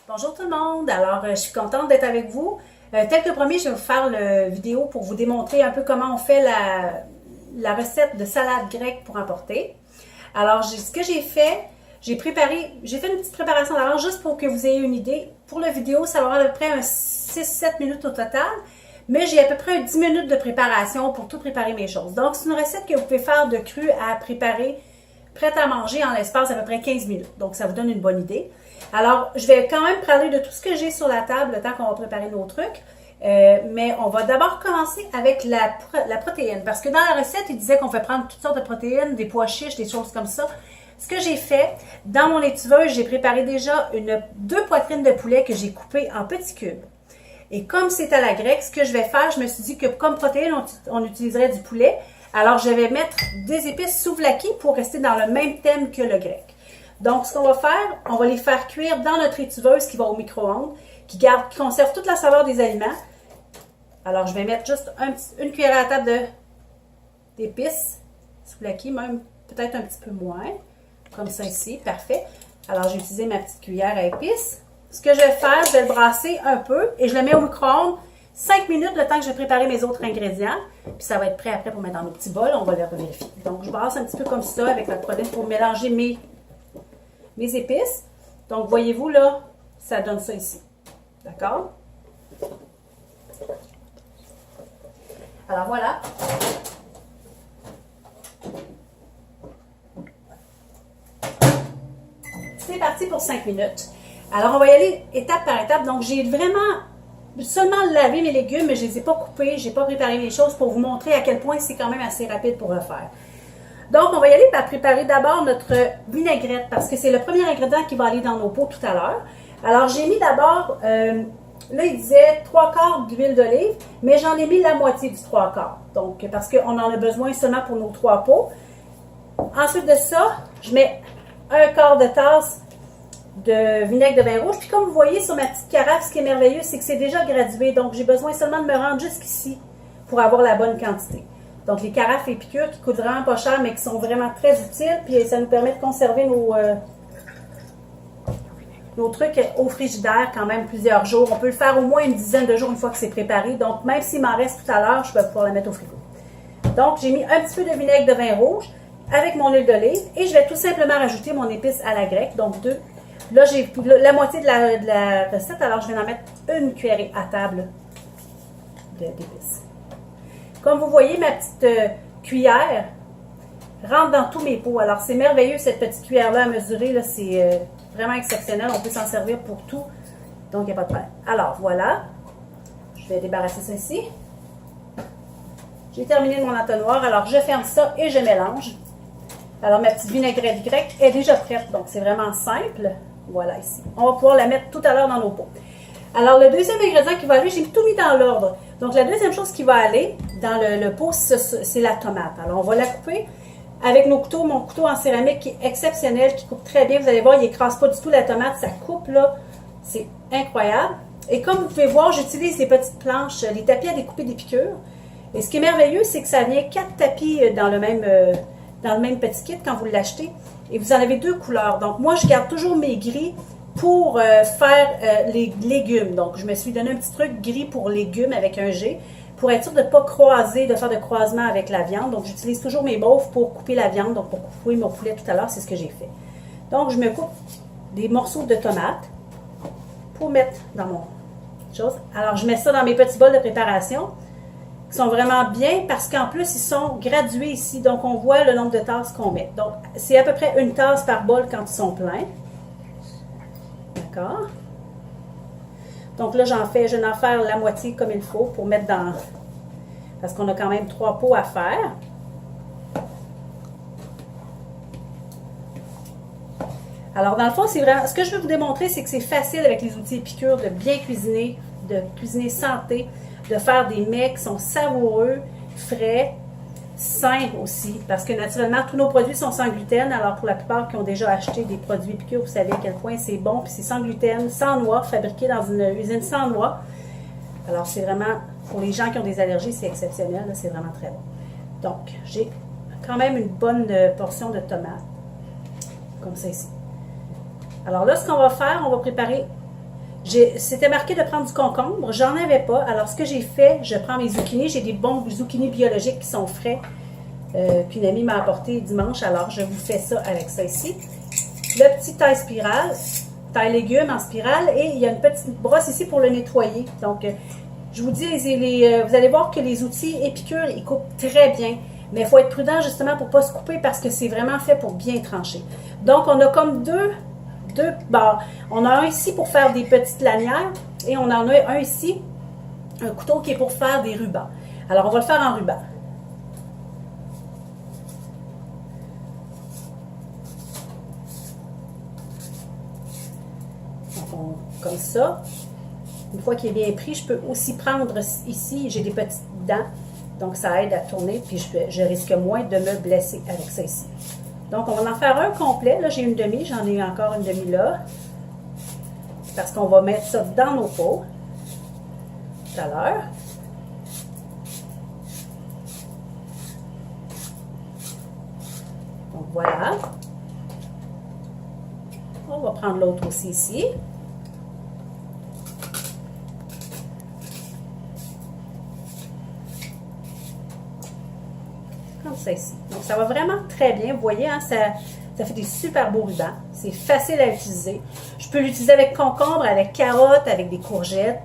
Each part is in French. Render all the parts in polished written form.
Bonjour tout le monde, alors je suis contente d'être avec vous. Tel que promis, je vais vous faire une vidéo pour vous démontrer un peu comment on fait la recette de salade grecque pour emporter. Alors ce que j'ai fait, j'ai fait une petite préparation d'avance juste pour que vous ayez une idée. Pour la vidéo, ça va avoir à peu près 6-7 minutes au total, mais j'ai à peu près 10 minutes de préparation pour tout préparer mes choses. Donc c'est une recette que vous pouvez faire de cru à préparer, prête à manger en l'espace d'à peu près 15 minutes. Donc ça vous donne une bonne idée. Alors, je vais quand même parler de tout ce que j'ai sur la table le temps qu'on va préparer nos trucs. Mais on va d'abord commencer avec la protéine. Parce que dans la recette, il disait qu'on fait prendre toutes sortes de protéines, des pois chiches, des choses comme ça. Ce que j'ai fait, dans mon étuveuse, j'ai préparé déjà deux poitrines de poulet que j'ai coupées en petits cubes. Et comme c'est à la grecque, ce que je vais faire, je me suis dit que comme protéine, on utiliserait du poulet. Alors, je vais mettre des épices souvlaki pour rester dans le même thème que le grec. Donc, ce qu'on va faire, on va les faire cuire dans notre étuveuse qui va au micro-ondes, qui conserve toute la saveur des aliments. Alors, je vais mettre juste une cuillère à table d'épices, souvlaki, même peut-être un petit peu moins, comme ça ici, parfait. Alors, j'ai utilisé ma petite cuillère à épices. Ce que je vais faire, je vais le brasser un peu et je le mets au micro-ondes 5 minutes, le temps que je vais préparer mes autres ingrédients. Puis ça va être prêt après pour mettre dans nos petits bols, on va les revérifier. Donc, je brasse un petit peu comme ça avec la protéine pour mélanger mes épices. Donc, voyez-vous là, ça donne ça ici. D'accord? Alors, voilà. C'est parti pour 5 minutes. Alors, on va y aller étape par étape. Donc, j'ai vraiment seulement lavé mes légumes, mais je ne les ai pas coupés, je n'ai pas préparé les choses pour vous montrer à quel point c'est quand même assez rapide pour refaire. Donc, on va y aller par préparer d'abord notre vinaigrette parce que c'est le premier ingrédient qui va aller dans nos pots tout à l'heure. Alors, j'ai mis d'abord, là, il disait 3/4 d'huile d'olive, mais j'en ai mis la moitié du 3/4. Donc, parce qu'on en a besoin seulement pour nos 3 pots. Ensuite de ça, je mets 1/4 de tasse de vinaigre de vin rouge. Puis comme vous voyez sur ma petite carafe, ce qui est merveilleux, c'est que c'est déjà gradué. Donc, j'ai besoin seulement de me rendre jusqu'ici pour avoir la bonne quantité. Donc, les carafes et piqûres qui coûtent vraiment pas cher, mais qui sont vraiment très utiles. Puis, ça nous permet de conserver nos trucs au frigidaire quand même plusieurs jours. On peut le faire au moins une dizaine de jours une fois que c'est préparé. Donc, même s'il m'en reste tout à l'heure, je vais pouvoir la mettre au frigo. Donc, j'ai mis un petit peu de vinaigre de vin rouge avec mon huile d'olive. Et je vais tout simplement rajouter mon épice à la grecque. Donc, là, j'ai la moitié de la recette. Alors, je vais en mettre une cuillerée à table d'épices. Comme vous voyez, ma petite cuillère rentre dans tous mes pots. Alors, c'est merveilleux, cette petite cuillère-là à mesurer. C'est vraiment exceptionnel. On peut s'en servir pour tout. Donc, il n'y a pas de problème. Alors, voilà. Je vais débarrasser ça ici. J'ai terminé mon entonnoir. Alors, je ferme ça et je mélange. Alors, ma petite vinaigrette grecque est déjà prête. Donc, c'est vraiment simple. Voilà, ici. On va pouvoir la mettre tout à l'heure dans nos pots. Alors, le deuxième ingrédient qui va aller, j'ai tout mis dans l'ordre. Donc, la deuxième chose qui va aller dans le pot, c'est la tomate. Alors, on va la couper avec nos couteaux. Mon couteau en céramique qui est exceptionnel, qui coupe très bien. Vous allez voir, il n'écrase pas du tout la tomate. Ça coupe, là. C'est incroyable. Et comme vous pouvez voir, j'utilise des petites planches, les tapis à découper des piqûres. Et ce qui est merveilleux, c'est que ça vient 4 tapis dans le même petit kit quand vous l'achetez. Et vous en avez 2 couleurs. Donc, moi, je garde toujours mes gris pour faire les légumes. Donc, je me suis donné un petit truc gris pour légumes avec un G pour être sûr de ne pas croiser, de faire de croisement avec la viande. Donc, j'utilise toujours mes bauves pour couper la viande. Donc, pour couper mon poulet tout à l'heure, c'est ce que j'ai fait. Donc, je me coupe des morceaux de tomates pour mettre dans mon chose. Alors, je mets ça dans mes petits bols de préparation qui sont vraiment bien parce qu'en plus, ils sont gradués ici. Donc, on voit le nombre de tasses qu'on met. Donc, c'est à peu près une tasse par bol quand ils sont pleins. D'accord? Donc là, je vais en faire la moitié comme il faut pour mettre dans... Parce qu'on a quand même 3 pots à faire. Alors, dans le fond, c'est vraiment... Ce que je veux vous démontrer, c'est que c'est facile avec les outils épicures de bien cuisiner, de cuisiner santé, de faire des mets qui sont savoureux, frais, sains aussi, parce que naturellement, tous nos produits sont sans gluten. Alors, pour la plupart qui ont déjà acheté des produits épicures, vous savez à quel point c'est bon, puis c'est sans gluten, sans noix, fabriqué dans une usine sans noix. Alors, c'est vraiment, pour les gens qui ont des allergies, c'est exceptionnel, c'est vraiment très bon. Donc, j'ai quand même une bonne portion de tomates, comme ça ici. Alors là, ce qu'on va faire, on va préparer C'était marqué de prendre du concombre, j'en avais pas. Alors ce que j'ai fait, je prends mes zucchinis, j'ai des bons zucchinis biologiques qui sont frais, qu'une amie m'a apporté dimanche, alors je vous fais ça avec ça ici. Le petit taille spirale, taille légumes en spirale, et il y a une petite brosse ici pour le nettoyer. Donc, je vous dis, vous allez voir que les outils Épicure, ils coupent très bien. Mais il faut être prudent justement pour ne pas se couper parce que c'est vraiment fait pour bien trancher. Donc, on a comme deux bords. On a un ici pour faire des petites lanières et on en a un ici, un couteau qui est pour faire des rubans. Alors, on va le faire en ruban. Donc, comme ça. Une fois qu'il est bien pris, je peux aussi prendre ici, j'ai des petites dents. Donc, ça aide à tourner, puis je risque moins de me blesser avec ça ici. Donc, on va en faire un complet. Là, j'ai une demi, j'en ai encore une demi là. Parce qu'on va mettre ça dans nos pots tout à l'heure. Donc, voilà. On va prendre l'autre aussi ici. Comme ça ici. Donc, ça va vraiment très bien. Vous voyez, hein, ça fait des super beaux rubans. C'est facile à utiliser. Je peux l'utiliser avec concombre, avec carottes, avec des courgettes.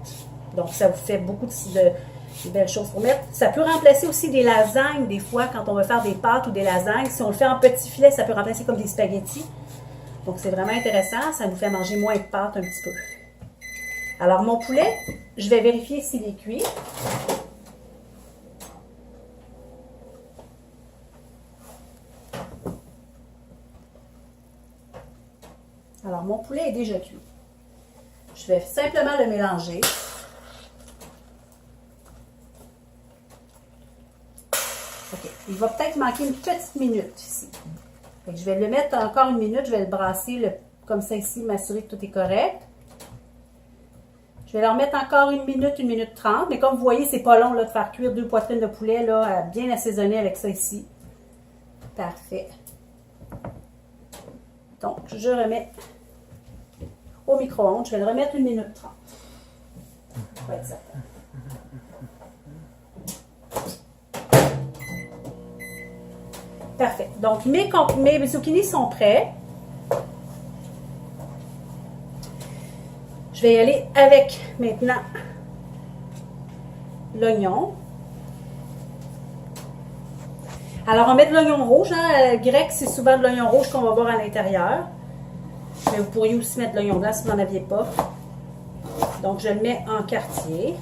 Donc, ça vous fait beaucoup de belles choses pour mettre. Ça peut remplacer aussi des lasagnes, des fois, quand on veut faire des pâtes ou des lasagnes. Si on le fait en petits filets, ça peut remplacer comme des spaghettis. Donc, c'est vraiment intéressant. Ça nous fait manger moins de pâtes un petit peu. Alors, mon poulet, je vais vérifier s'il est cuit. Alors, mon poulet est déjà cuit. Je vais simplement le mélanger. OK. Il va peut-être manquer une petite minute ici. Fait que je vais le mettre encore une minute. Je vais le brasser comme ça ici, m'assurer que tout est correct. Je vais leur mettre encore une minute 30. Mais comme vous voyez, c'est pas long là, de faire cuire 2 poitrines de poulet, là, bien assaisonnées avec ça ici. Parfait. Donc, je remets au micro-ondes. Je vais le remettre 1 minute 30. Pour être certain. Parfait. Donc, mes zucchinis sont prêts. Je vais y aller avec maintenant l'oignon. Alors, on met de l'oignon rouge. Hein? Grec, c'est souvent de l'oignon rouge qu'on va voir à l'intérieur. Mais vous pourriez aussi mettre de l'oignon blanc si vous n'en aviez pas. Donc, je le mets en quartier.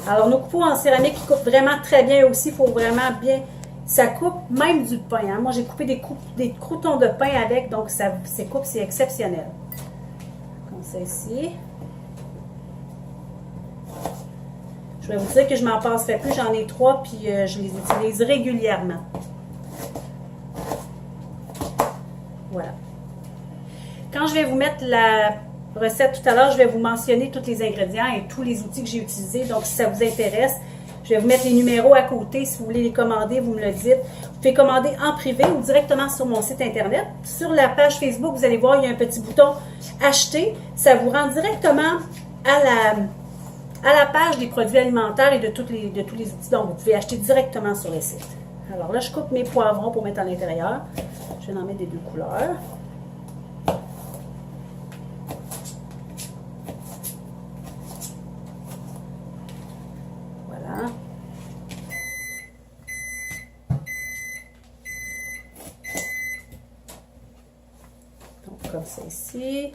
Alors, nos coupeaux en céramique qui coupent vraiment très bien aussi. Il faut vraiment bien... Ça coupe même du pain. Hein? Moi, j'ai coupé des croûtons de pain avec. Donc, ces coupes, c'est exceptionnel. Comme ça ici. Je vais vous dire que je m'en passerai plus. J'en ai 3 puis je les utilise régulièrement. Voilà. Quand je vais vous mettre la recette tout à l'heure, je vais vous mentionner tous les ingrédients et tous les outils que j'ai utilisés. Donc, si ça vous intéresse, je vais vous mettre les numéros à côté. Si vous voulez les commander, vous me le dites. Vous pouvez commander en privé ou directement sur mon site internet. Sur la page Facebook, vous allez voir, il y a un petit bouton « Acheter ». Ça vous rend directement à la page des produits alimentaires et de tous les outils. Donc, vous pouvez acheter directement sur le site. Alors là, je coupe mes poivrons pour mettre à l'intérieur. Je vais en mettre des 2 couleurs. Voilà. Donc, comme ça ici.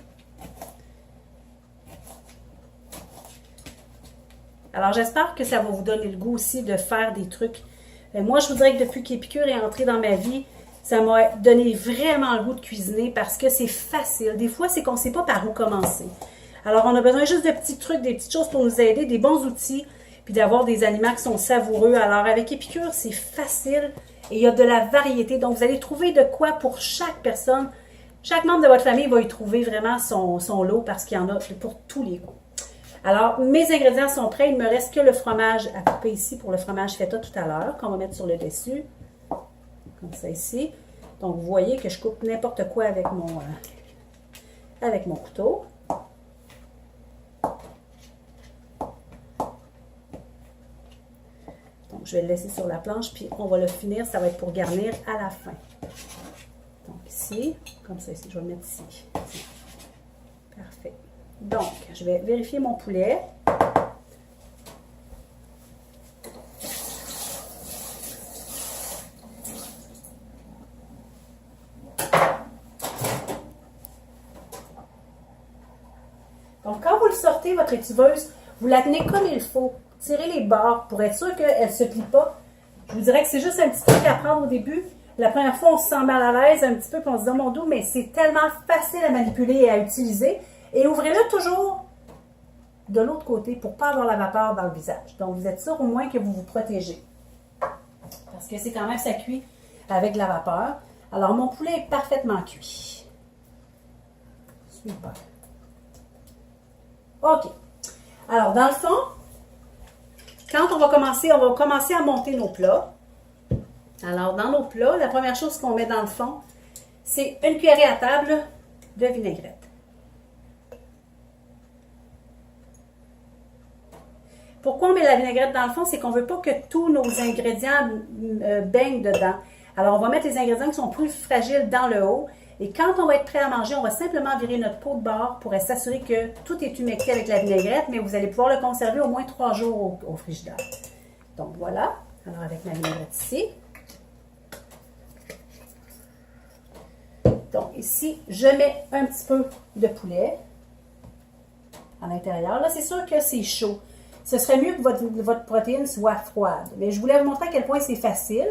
Alors, j'espère que ça va vous donner le goût aussi de faire des trucs. Moi, je vous dirais que depuis qu'Épicure est entré dans ma vie, ça m'a donné vraiment le goût de cuisiner parce que c'est facile. Des fois, c'est qu'on ne sait pas par où commencer. Alors, on a besoin juste de petits trucs, des petites choses pour nous aider, des bons outils, puis d'avoir des aliments qui sont savoureux. Alors, avec Épicure, c'est facile et il y a de la variété. Donc, vous allez trouver de quoi pour chaque personne. Chaque membre de votre famille va y trouver vraiment son lot parce qu'il y en a pour tous les goûts. Alors, mes ingrédients sont prêts. Il ne me reste que le fromage à couper ici pour le fromage feta tout à l'heure, qu'on va mettre sur le dessus. Comme ça ici. Donc, vous voyez que je coupe n'importe quoi avec mon couteau. je vais le laisser sur la planche, puis on va le finir. Ça va être pour garnir à la fin. Donc ici, comme ça ici, je vais le mettre ici. Parfait. Donc, je vais vérifier mon poulet. Donc, quand vous le sortez, votre étuveuse, vous la tenez comme il faut. Tirez les bords pour être sûr qu'elle ne se plie pas. Je vous dirais que c'est juste un petit truc à prendre au début. La première fois, on se sent mal à l'aise un petit peu, puis on se dit, oh mon Dieu, mais c'est tellement facile à manipuler et à utiliser. Et ouvrez-le toujours de l'autre côté pour ne pas avoir la vapeur dans le visage. Donc, vous êtes sûr au moins que vous vous protégez. Parce que c'est quand même, ça cuit avec de la vapeur. Alors, mon poulet est parfaitement cuit. Super. OK. Alors, dans le fond, quand on va commencer à monter nos plats. Alors, dans nos plats, la première chose qu'on met dans le fond, c'est une cuillerée à table de vinaigrette. Pourquoi on met la vinaigrette dans le fond? C'est qu'on ne veut pas que tous nos ingrédients baignent dedans. Alors, on va mettre les ingrédients qui sont plus fragiles dans le haut. Et quand on va être prêt à manger, on va simplement virer notre pot de bord pour s'assurer que tout est humecté avec la vinaigrette, mais vous allez pouvoir le conserver au moins 3 jours au frigidaire. Donc, voilà. Alors, avec ma vinaigrette ici. Donc, ici, je mets un petit peu de poulet à l'intérieur. Là, c'est sûr que c'est chaud. Ce serait mieux que votre protéine soit froide. Mais je voulais vous montrer à quel point c'est facile.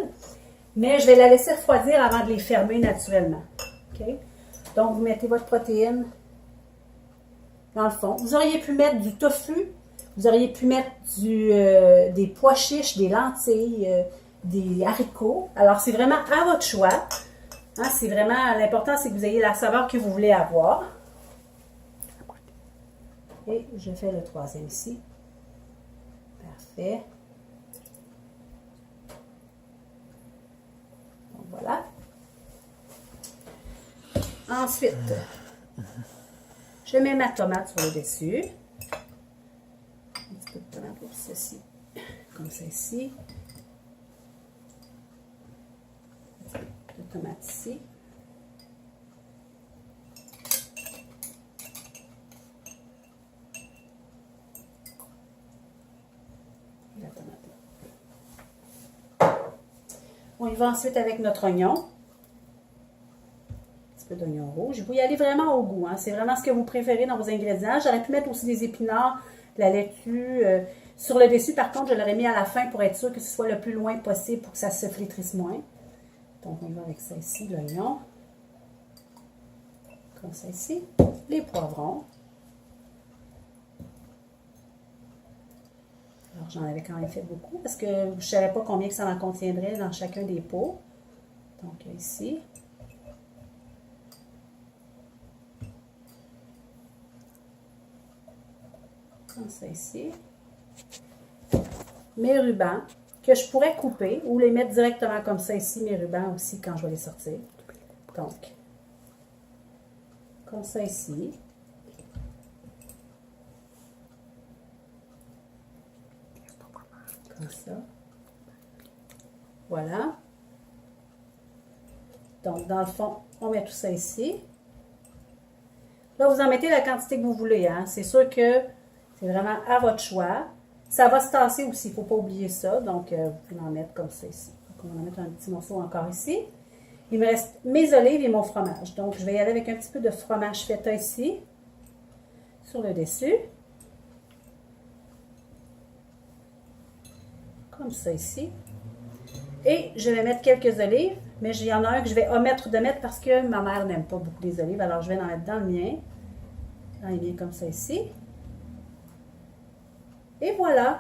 Mais je vais la laisser refroidir avant de les fermer naturellement. Okay? Donc, vous mettez votre protéine dans le fond. Vous auriez pu mettre du tofu. Vous auriez pu mettre des pois chiches, des lentilles, des haricots. Alors, c'est vraiment à votre choix. Hein, c'est vraiment, l'important, c'est que vous ayez la saveur que vous voulez avoir. Et je fais le troisième ici. Parfait. Donc, voilà. Ensuite, je mets ma tomate sur le dessus. Un petit peu de tomate pour ceci. Comme ça ici. Un petit peu de tomate ici. Et la tomate là. On y va ensuite avec notre oignon. D'oignon rouge. Vous y allez vraiment au goût. Hein? C'est vraiment ce que vous préférez dans vos ingrédients. J'aurais pu mettre aussi des épinards, de la laitue. Sur le dessus, par contre, je l'aurais mis à la fin pour être sûr que ce soit le plus loin possible pour que ça se flétrisse moins. Donc, on va avec ça ici, l'oignon. Comme ça ici. Les poivrons. Alors, j'en avais quand même fait beaucoup parce que je ne savais pas combien que ça en contiendrait dans chacun des pots. Donc, ici. Comme ça ici. Mes rubans que je pourrais couper ou les mettre directement comme ça ici, mes rubans aussi quand je vais les sortir. Donc, comme ça ici. Comme ça. Voilà. Donc, dans le fond, on met tout ça ici. Là, vous en mettez la quantité que vous voulez. Hein? C'est sûr que c'est vraiment à votre choix. Ça va se tasser aussi, il ne faut pas oublier ça. Donc, vous pouvez en mettre comme ça ici. Donc, on va en mettre un petit morceau encore ici. Il me reste mes olives et mon fromage. Donc, je vais y aller avec un petit peu de fromage feta ici, sur le dessus. Comme ça ici. Et je vais mettre quelques olives, mais il y en a un que je vais omettre de mettre parce que ma mère n'aime pas beaucoup les olives. Alors, je vais en mettre dans le mien. Dans les miens comme ça ici. Et voilà.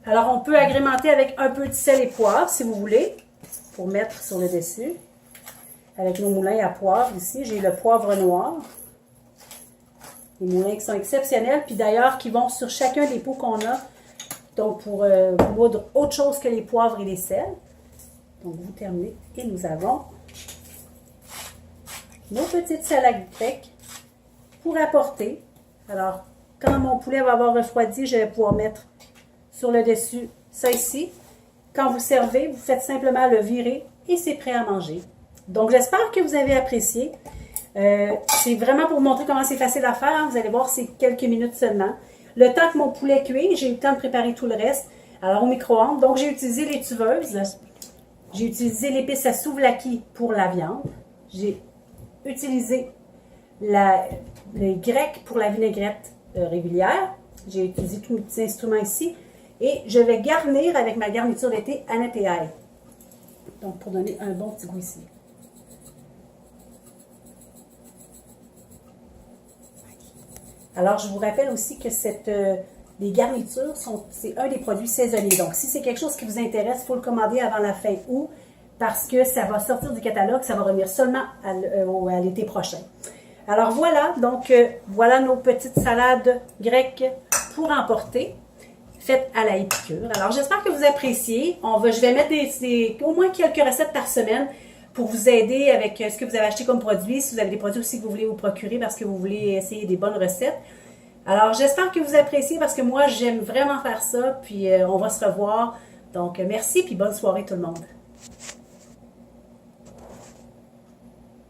Alors, on peut agrémenter avec un peu de sel et poivre, si vous voulez, pour mettre sur le dessus. Avec nos moulins à poivre ici, j'ai le poivre noir. Les moulins qui sont exceptionnels, puis d'ailleurs qui vont sur chacun des pots qu'on a. Donc, pour moudre autre chose que les poivres et les sels. Donc, vous terminez. Et nous avons nos petites salades grecques pour apporter. Alors, quand mon poulet va avoir refroidi, je vais pouvoir mettre sur le dessus ça ici. quand vous servez, vous faites simplement le virer et c'est prêt à manger. Donc, j'espère que vous avez apprécié. C'est vraiment pour vous montrer comment c'est facile à faire. Hein. Vous allez voir, c'est quelques minutes seulement. Le temps que mon poulet cuit, j'ai eu le temps de préparer tout le reste. Alors, au micro-ondes. Donc, j'ai utilisé les tuveuses. J'ai utilisé l'épice à souvlaki pour la viande. J'ai utilisé le grec pour la vinaigrette régulière. J'ai utilisé tous mes petits instruments ici. Et je vais garnir avec ma garniture d'été aneth et ail. Donc, pour donner un bon petit goût ici. Alors, je vous rappelle aussi que les garnitures, c'est un des produits saisonniers. Donc, si c'est quelque chose qui vous intéresse, il faut le commander avant la fin août parce que ça va sortir du catalogue, ça va revenir seulement à l'été prochain. Alors, voilà. Donc, voilà nos petites salades grecques pour emporter, faites à la épicure. Alors, j'espère que vous appréciez. Je vais mettre au moins quelques recettes par semaine pour vous aider avec ce que vous avez acheté comme produit, si vous avez des produits aussi que vous voulez vous procurer parce que vous voulez essayer des bonnes recettes. Alors, j'espère que vous appréciez parce que moi, j'aime vraiment faire ça, puis on va se revoir. Donc, merci, puis bonne soirée tout le monde.